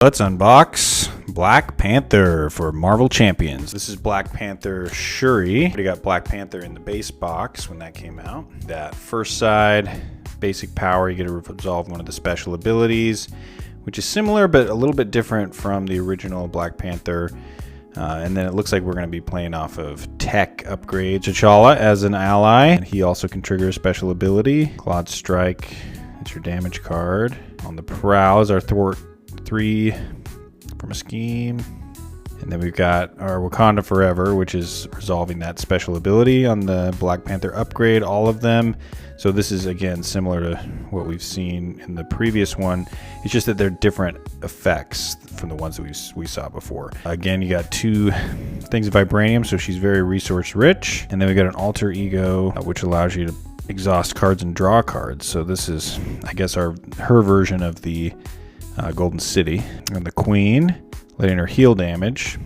Let's unbox Black Panther for Marvel Champions. This is Black Panther Shuri. We got Black Panther in the base box when that came out. That first side, basic power, you get to resolve one of the special abilities, which is similar but a little bit different from the original Black Panther. And then it looks like we're going to be playing off of tech upgrades. T'Challa as an ally. And he also can trigger a special ability. Clawed Strike, it's your damage card. On the prow is our thwart 3 from a scheme. And then we've got our Wakanda Forever, which is resolving that special ability on the Black Panther upgrade, all of them. So this is, again, similar to what we've seen in the previous one. It's just that they're different effects from the ones that we saw before. Again, you got 2 things of vibranium, so she's very resource rich. And then we got an alter ego, which allows you to exhaust cards and draw cards. So this is, I guess, her version of the Golden City. And the Queen, letting her heal damage,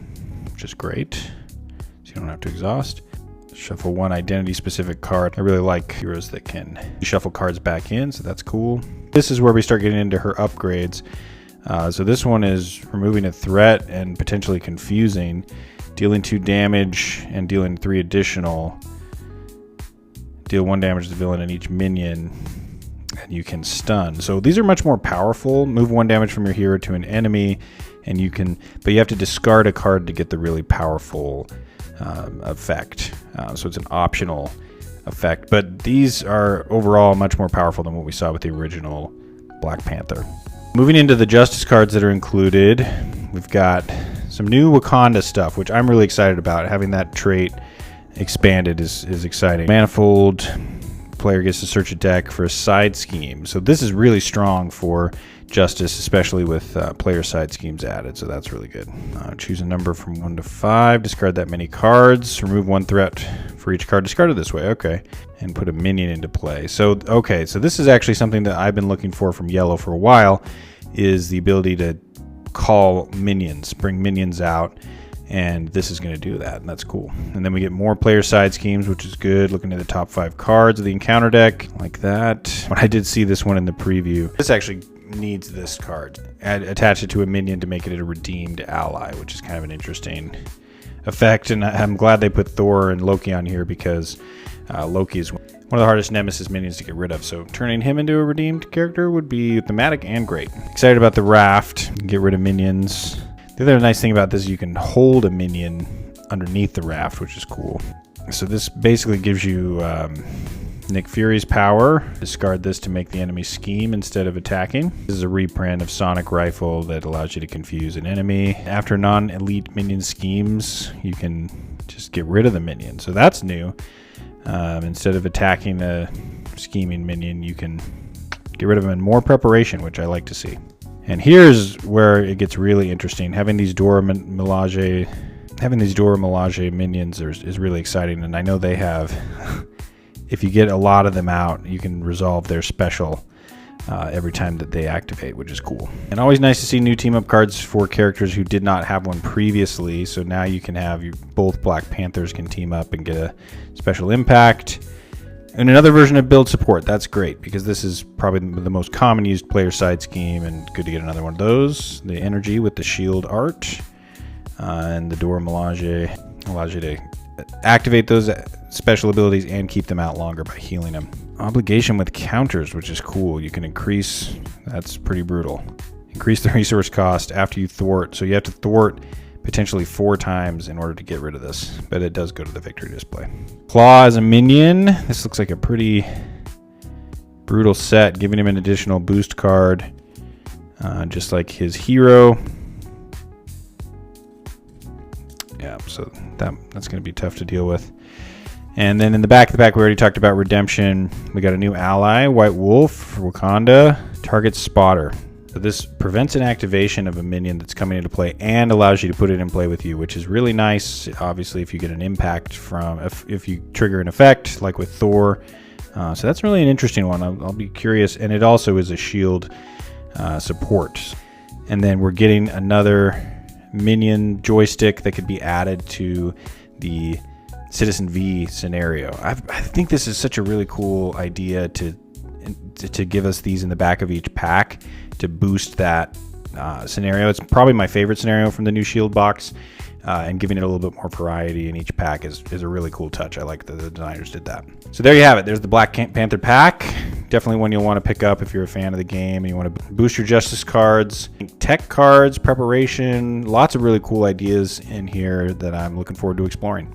which is great, so you don't have to exhaust. Shuffle 1 identity specific card. I really like heroes that can shuffle cards back in, so that's cool. This is where we start getting into her upgrades. So this one is removing a threat and potentially confusing, dealing 2 damage and dealing 3 additional. Deal 1 damage to the villain and each minion, and you can stun. So these are much more powerful. Move 1 damage from your hero to an enemy, and you can, but you have to discard a card to get the really powerful effect. So it's an optional effect, but these are overall much more powerful than what we saw with the original Black Panther. Moving into the Justice cards that are included, we've got some new Wakanda stuff, which I'm really excited about. Having that trait expanded is exciting. Manifold, player gets to search a deck for a side scheme. So this is really strong for Justice, especially with player side schemes added, so that's really good. Choose a number from 1 to 5, discard that many cards, remove 1 threat for each card discarded this way, okay, and put a minion into play. So, okay, so this is actually something that I've been looking for from Yellow for a while, is the ability to call minions, bring minions out, and this is going to do that, and that's cool. And then we get more player side schemes, which is good. Looking at the top 5 cards of the encounter deck, like that. When I did see this one in the preview, this actually needs this card. Attach it to a minion to make it a redeemed ally, which is kind of an interesting effect. And I'm glad they put Thor and Loki on here, because Loki is one of the hardest Nemesis minions to get rid of. So turning him into a redeemed character would be thematic and great. Excited about the raft. Get rid of minions. The other nice thing about this is you can hold a minion underneath the raft, which is cool. So this basically gives you Nick Fury's power. Discard this to make the enemy scheme instead of attacking. This is a reprint of Sonic Rifle that allows you to confuse an enemy. After non-elite minion schemes, you can just get rid of the minion. So that's new. Instead of attacking a scheming minion, you can get rid of them in more preparation, which I like to see. And here's where it gets really interesting. Having these Dora Milaje minions is really exciting, and I know they have. If you get a lot of them out, you can resolve their special every time that they activate, which is cool. And always nice to see new team-up cards for characters who did not have one previously. So now you can have both Black Panthers can team up and get a special impact. And another version of build support. That's great, because this is probably the most common used player side scheme, and good to get another one of those. The energy with the shield art, and the Dora Milaje allows you to activate those special abilities and keep them out longer by healing them. Obligation with counters, which is cool. You can increase, that's pretty brutal. Increase the resource cost after you thwart. So you have to thwart potentially 4 times in order to get rid of this, but it does go to the victory display. Claw as a minion. This looks like a pretty brutal set, giving him an additional boost card, just like his hero. Yeah, so that's going to be tough to deal with. And then in the back of the pack, we already talked about redemption. We got a new ally, White Wolf for Wakanda. Target Spotter. So this prevents an activation of a minion that's coming into play and allows you to put it in play with you, which is really nice. Obviously, if you get an impact from, if you trigger an effect, like with Thor. So that's really an interesting one. I'll be curious. And it also is a shield support. And then we're getting another minion joystick that could be added to the Citizen V scenario. I think this is such a really cool idea to give us these in the back of each pack to boost that scenario. It's probably my favorite scenario from the new Shield box, and giving it a little bit more variety in each pack is a really cool touch. I like that the designers did that. So there you have it. There's the Black Panther pack. Definitely one you'll want to pick up if you're a fan of the game and you want to boost your Justice cards, tech cards, preparation. Lots of really cool ideas in here that I'm looking forward to exploring.